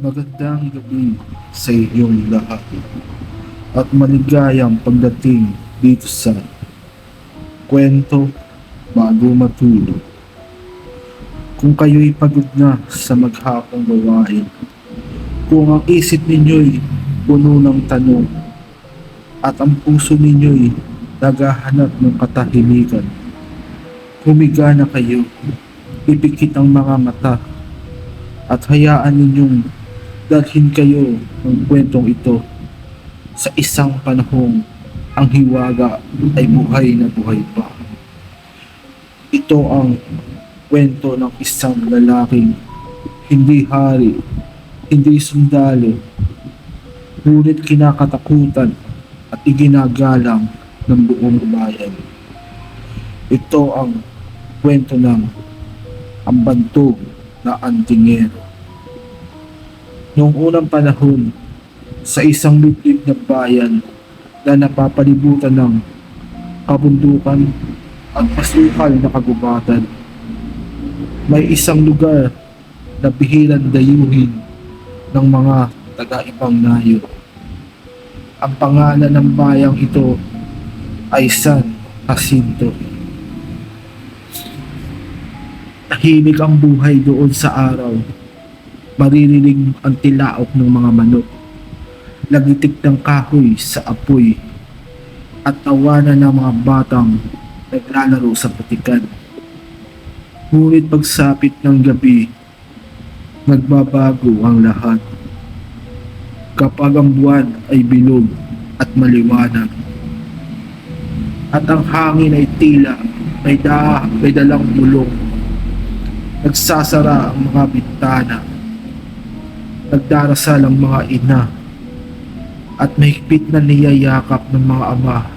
Magandang gabi sa inyong lahat at maligayang pagdating dito sa kwento bago matulog. Kung kayo'y pagod na sa maghapong gawain, kung ang isip ninyo'y puno ng tanong at ang puso ninyo'y naghahanap ng katahimikan, humiga na kayo, ipikit ang mga mata at hayaan ninyong dalhin kayo ng kwentong ito sa isang panahong ang hiwaga ay buhay na buhay pa. Ito ang kwento ng isang lalaking hindi hari, hindi sundalo, ngunit kinakatakutan at iginagalang ng buong bayan. Ito ang kwento ng ang bantog na antingero. Noong unang panahon, sa isang liblib na bayan na napapalibutan ng kabundukan at masukal na kagubatan, may isang lugar na bihirang dayuhin ng mga taga-ibang nayo. Ang pangalan ng bayang ito ay San Jacinto. Tahimik ang buhay doon sa araw. Maririnig ang tilaok ng mga manok, lagitik ng kahoy sa apoy, at tawanan ng mga batang naglalaro sa putikan. Ngunit pagsapit ng gabi, nagbabago ang lahat. Kapag ang buwan ay bilog at maliwanag, at ang hangin ay tila may dalang bulong, nagsasara ang mga bintana, nagdarasal ang mga ina, at mahigpit na niyayakap ng mga ama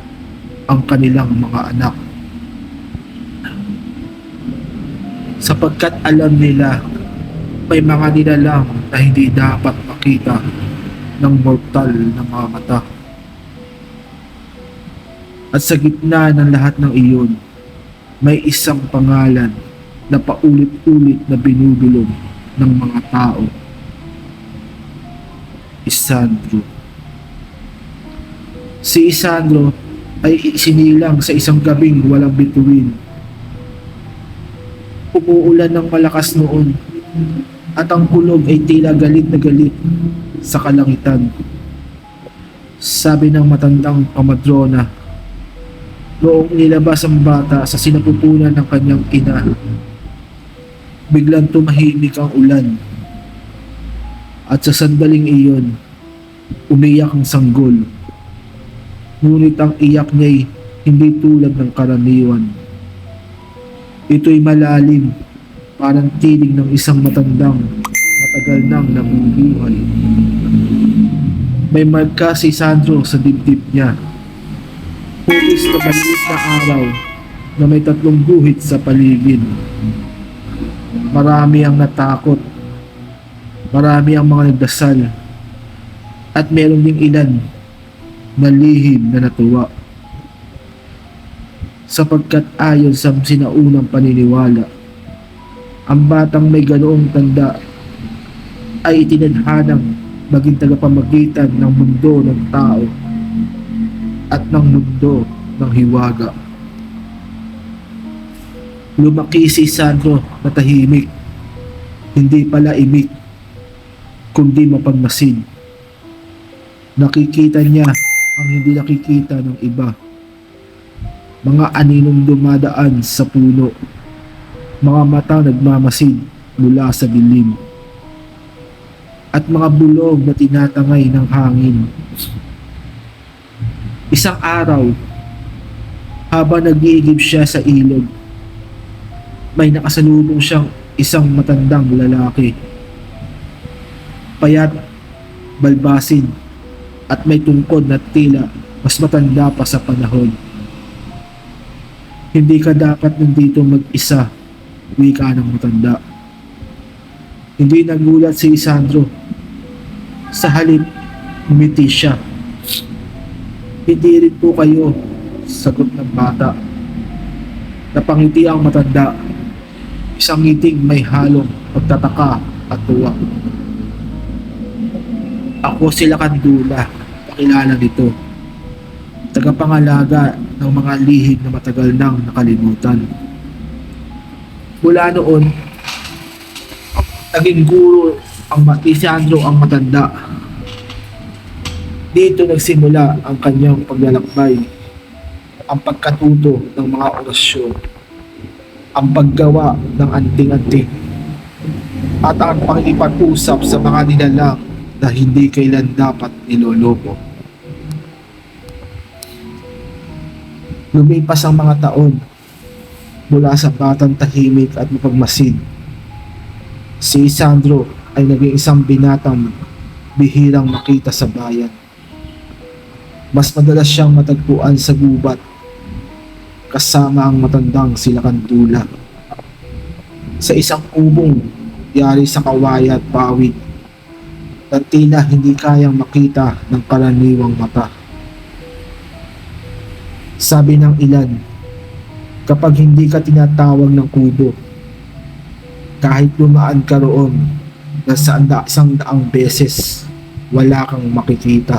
ang kanilang mga anak. Sapagkat alam nila may mga nilalang na hindi dapat makita ng mortal na mga mata. At sa gitna ng lahat ng iyon, may isang pangalan na paulit-ulit na binubulong ng mga tao. Isandro. Si Isandro ay isinilang sa isang gabing walang bituin. Umuulan ng malakas noon at ang kulog ay tila galit na galit sa kalangitan. Sabi ng matandang kamadrona, noong nilabas ang bata sa sinapupunan ng kanyang ina, biglang tumahimik ang ulan. At sa sandaling iyon, umiyak ang sanggol. Ngunit ang iyak niya'y hindi tulad ng karaniwan. Ito'y malalim, parang tinig ng isang matandang matagal nang nabubuhay. May marka si Sandro sa dibdib niya. Hugis na maliit na araw na may 3 guhit sa paligid. Marami ang natakot. Marami ang mga nagdasal at meron ding ilan na lihim na natuwa. Sapagkat ayon sa sinaunang paniniwala, ang batang may ganoong tanda ay itinadhanang maging tagapamagitan ng mundo ng tao at ng mundo ng hiwaga. Lumaki si Sandro na tahimik, hindi pala imik, kundi mapagmasid. Nakikita niya ang hindi nakikita ng iba. Mga aninong dumadaan sa puno, mga mata nagmamasid mula sa dilim, at mga bulog na tinatangay ng hangin. Isang araw, habang nag-iigib siya sa ilog, may nakasalubong siyang isang matandang lalaki. Payat, balbasin, at may tungkod na tila mas matanda pa sa panahon. Hindi ka dapat nandito mag-isa, wika ng matanda. Hindi nagulat si Isandro. Sa halip, umiti siya. Hindi rin po kayo, sagot ng bata. Napangiti ang matanda. Isang ngiting may halong pagtataka at tuwa. Ako si Lakandula, pakilala nito. Tagapangalaga ng mga lihim na matagal nang nakalimutan. Mula noon, naging guro ni Sandro ang matanda. Dito nagsimula ang kanyang paglalakbay, ang pagkatuto ng mga orasyon, ang paggawa ng anting-anting, at ang pakikipag-usap sa mga nilalang na hindi kailan dapat niloloko. Lumipas ang mga taon mula sa batang tahimik at mapagmasid. Si Sandro ay naging isang binatang bihirang makita sa bayan. Mas madalas siyang matagpuan sa gubat kasama ang matandang si Lakandula. Sa isang kubong yari sa kawaya at pawid na tila hindi kayang makita ng karaniwang mata. Sabi ng ilan, kapag hindi ka tinatawag ng kubo, kahit lumaan ka roon na isang daang beses, wala kang makikita.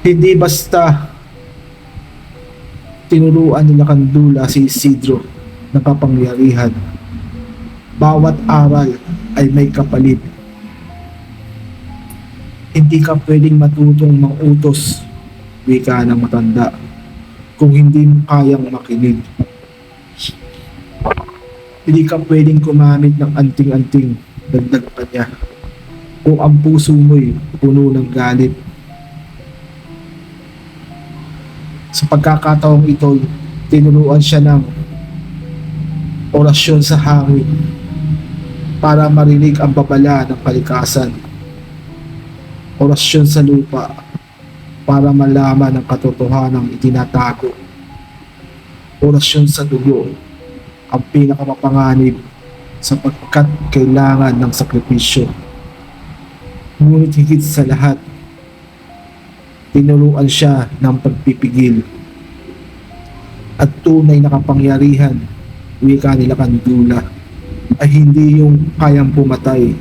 Hindi basta tinuruan ni Lakandula si Isidro ng kapangyarihan. Bawat aral ay may kapalit. Hindi ka pwedeng matutong mangutos, wika ng matanda, kung hindi mo kayang makinig. Hindi ka pwedeng gumamit ng anting-anting, dagdag pa niya, kung ang puso mo'y puno ng galit. Sa pagkakataong ito, tinuruan siya ng orasyon sa hangin para marinig ang babala ng kalikasan. Orasyon sa lupa para malaman ang katotohanang itinatago. Orasyon sa dugo, ang pinakamapanganib sapagkat kailangan ng sakripisyo. Ngunit higit sa lahat, tinuruan siya ng pagpipigil. At tunay na kapangyarihan, wika ni Lakandula, ay hindi yung kayang pumatay,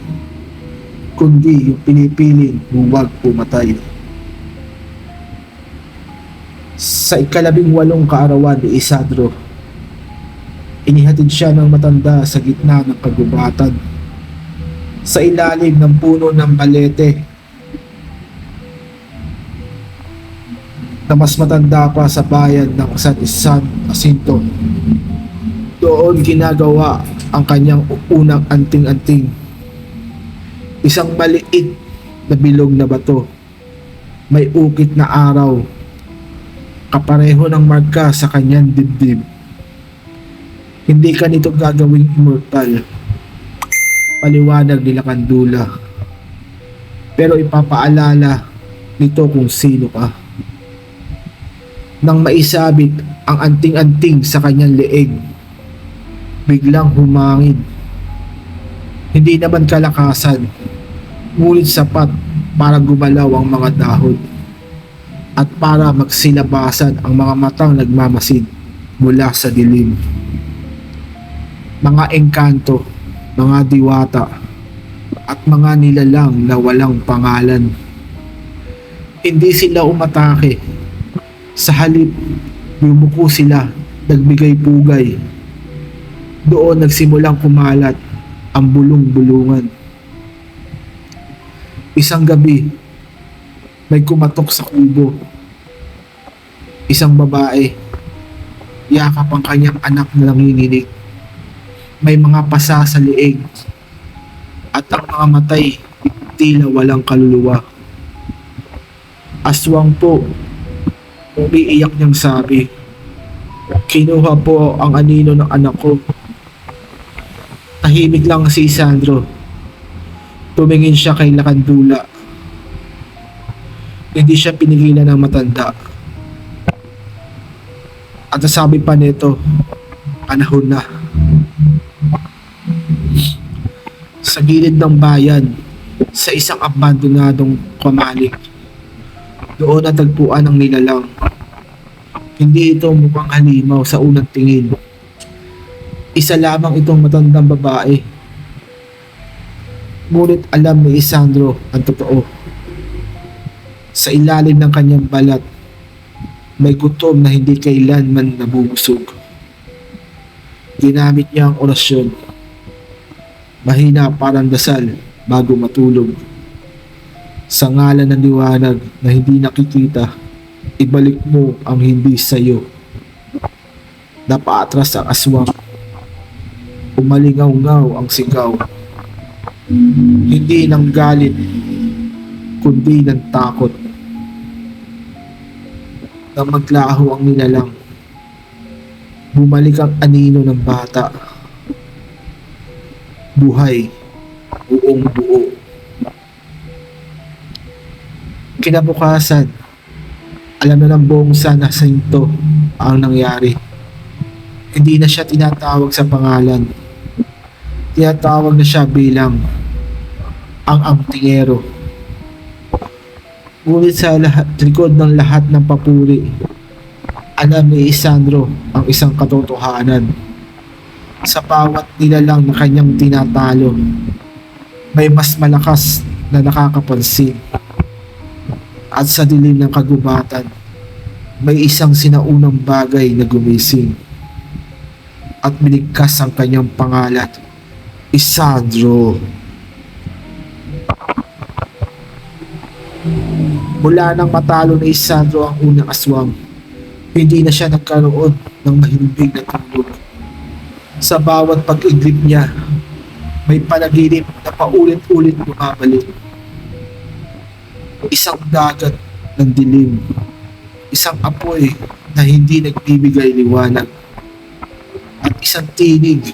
kundi yung pinipiling huwag pumatay. Sa ika-18 kaarawan ni Isidro, inihatid siya ng matanda sa gitna ng kagubatan, sa ilalim ng puno ng balete na mas matanda pa sa bayan ng San Jacinto. Doon ginagawa ang kanyang unang anting-anting. Isang maliit na bilog na bato, may ukit na araw, kapareho ng marka sa kanyang dibdib. Hindi ka nito gagawing immortal, paliwanag ni Lakandula, pero ipapaalala nito kung sino ka. Nang maisabit ang anting-anting sa kanyang leeg, biglang humangin. Hindi naman kalakasan, ngunit sapat para gumalaw ang mga dahon at para magsilabasan ang mga matang nagmamasid mula sa dilim. Mga engkanto, mga diwata, at mga nilalang na walang pangalan. Hindi sila umatake. Sa halip, yumuko sila, nagbigay-pugay. Doon nagsimulang kumalat ang bulong-bulungan. Isang gabi, may kumatok sa kubo. Isang babae, yakap ang kanyang anak na nanginginig. May mga pasa sa leeg at ang mga matay tila walang kaluluwa. Aswang po, umiiyak niyang sabi, "Kinuha po ang anino ng anak ko." Tahimik lang si Sandro. Tumingin siya kay Lakandula. Hindi siya pinigilan ng matanda. At nasabi pa nito, panahon na. Sa gilid ng bayan, sa isang abandonadong kamalig, doon natagpuan ang nilalang. Hindi ito mukhang halimaw sa unang tingin. Isa lamang itong matandang babae. Ngunit alam ni Isandro ang totoo. Sa ilalim ng kanyang balat, may gutom na hindi kailanman nabubusog. Ginamit niya ang orasyon. Mahina parang dasal bago matulog. Sa ngalan ng liwanag na hindi nakikita, ibalik mo ang hindi sa'yo. Napaatras ang aswang. Umalingaw-ngaw ang sigaw. Hindi ng galit, kundi ng takot. Nang maglaho ang nilalang, bumalik ang anino ng bata. Buhay, buong buo. Kinabukasan, alam na ng buong sana Santo ang nangyari. Hindi na siya tinatawag sa pangalan. Tinatawag na siya bilang ang Angtingero. Ngunit sa likod ng lahat ng papuri, alam ni Isandro ang isang katotohanan. Sa bawat nilalang na kanyang tinatalo, may mas malakas na nakakapansin. At sa dilim ng kagubatan, may isang sinaunang bagay na gumising. At binigkas ang kanyang pangalan, Isandro. Mula nang matalo ni Isandro ang unang aswang, hindi na siya nagkaroon ng mahimbing na tulog. Sa bawat pag-idlip niya, may panaginip na paulit-ulit bumabalik. Isang dagat ng dilim, isang apoy na hindi nagbibigay liwanag, at isang tinig,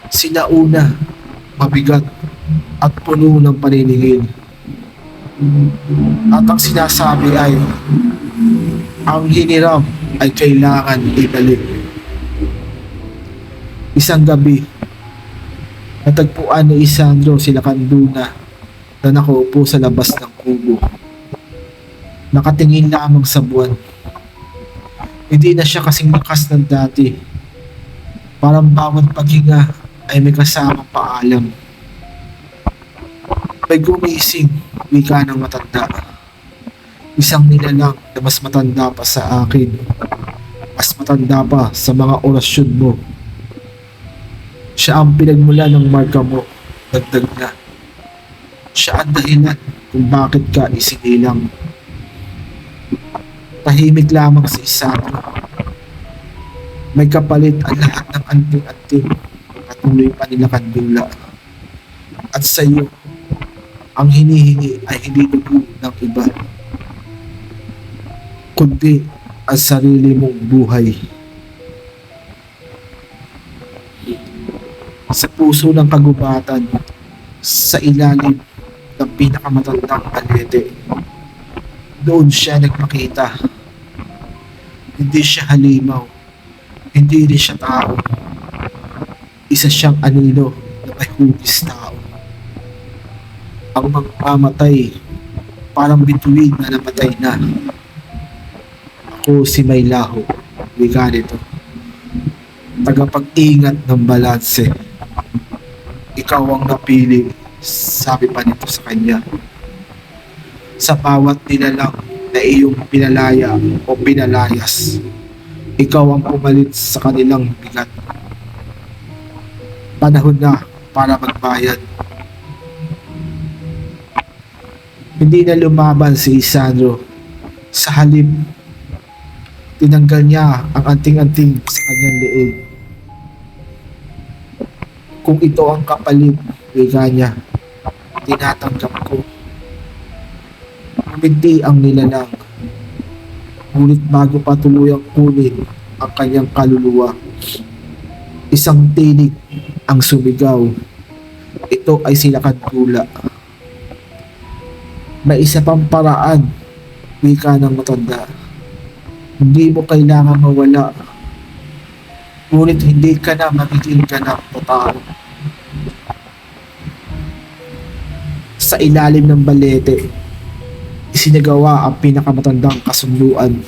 sinauna, mabigat, at puno ng paniningil. At ang sinasabi ay, ang hiniram ay kailangan ibalik. Isang gabi, natagpuan ni Isandro sila Kanduna na nakaupo sa labas ng kubo. Nakatingin lamang sa buwan. Hindi na siya kasing lakas ng dati. Parang bawat paghinga ay may kasamang paalam. May gumising, wika ng matanda. Isang nilalang na mas matanda pa sa akin. Mas matanda pa sa mga orasyon mo. Siya ang pinagmula ng marka mo, dagdag na. Siya ang dahilan kung bakit ka isinilang. Tahimik lamang si Isandro. May kapalit ang lahat ng anting-anting. Patuloy pa nila Kandula. At sa iyo, ang hinihingi ay hindi dugo ng iba, kundi ang sarili mong buhay. Sa puso ng kagubatan, sa ilalim ng pinakamatandang balete, doon siya nagpakita. Hindi siya halimaw, hindi rin siya tao. Isa siyang anino na may hugis tao. Ang mamamatay, parang bituin na namatay na. Ako si Maylaho, wika nito. Tagapag-ingat ng balanse. Ikaw ang napili, sabi pa nito sa kanya. Sa bawat nilalang na iyong pinalaya o pinalayas, ikaw ang pumalit sa kanilang bigat. Panahon na para magbayad. Hindi na lumaban si Isandro. Sa halip, tinanggal niya ang anting-anting sa kanyang leeg. Kung ito ang kapalit, wika niya, tinatanggap ko. Umindi ang nilalang. Ngunit bago pa tuluyang kunin ang kanyang kaluluwa, isang tinig ang sumigaw. Ito ay sila Kandula. May isa pang paraan, wika ng matanda. Hindi mo kailangan mawala. Ngunit hindi ka na magiging ganap na tao. Sa ilalim ng balete, isinagawa ang pinakamatandang kasunduan.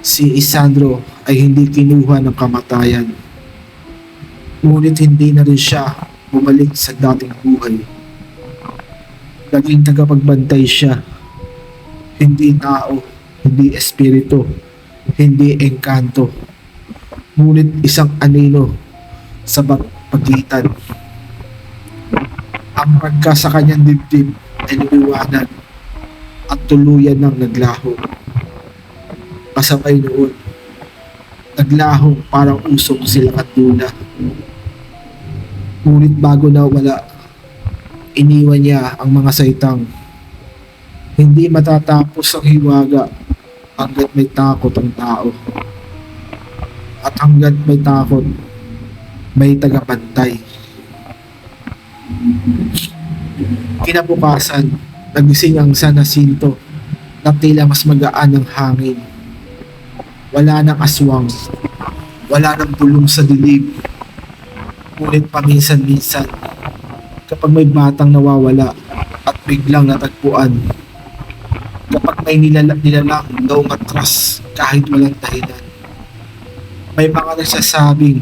Si Isandro ay hindi kinuha ng kamatayan. Ngunit hindi na rin siya bumalik sa dating buhay. Naging tagapagbantay siya. Hindi tao, hindi espiritu, hindi engkanto. Ngunit isang anino sa pagitan. Ang pagka sa kanyang dibdib ay lumiwanag at tuluyan ng naglaho. Kasabay noon, naglahong parang usok sila katuna. Ngunit bago nawala, iniwan niya ang mga saitang. Hindi matatapos ang hiwaga hanggat may takot ang tao. At hanggat may takot, may tagapantay. Kinabukasan, nagising ang San Jacinto na tila mas magaan ang hangin. Wala nang aswang, wala nang bulong sa dilim. Ngunit paminsan-minsan, kapag may batang nawawala at biglang natagpuan, kapag may nilalang na umatras kahit walang dahilan, may mga nagsasabing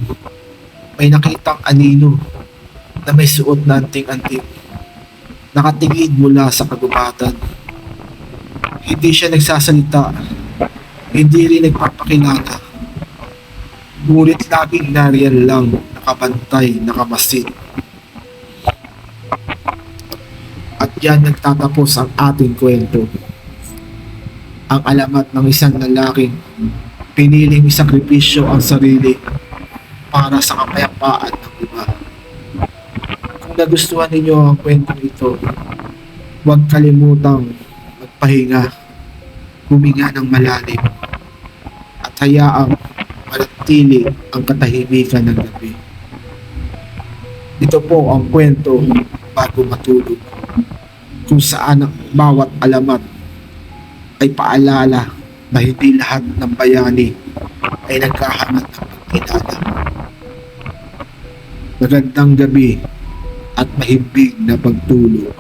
may nakitang anino na may suot na anting-anting, nakatingin mula sa kagubatan. Hindi siya nagsasalita, hindi rin nagpapakilala, ngunit laging nariyan lang, nakabantay, nakamasid. At yan nagtatapos ang ating kwento. Ang alamat ng isang lalaking piniling isakripisyo ang sarili para sa kapayapaan ng iba. Kung nagustuhan ninyo ang kwentong ito, huwag kalimutang magpahinga, huminga ng malalim, at hayaang manatili ang katahimikan ng gabi. Ito po ang kwento bago matulog, kung saan ang bawat alamat ay paalala na hindi lahat ng bayani ay naghahanap ng pagkilala. Magandang gabi at mahimbing na pagtulog.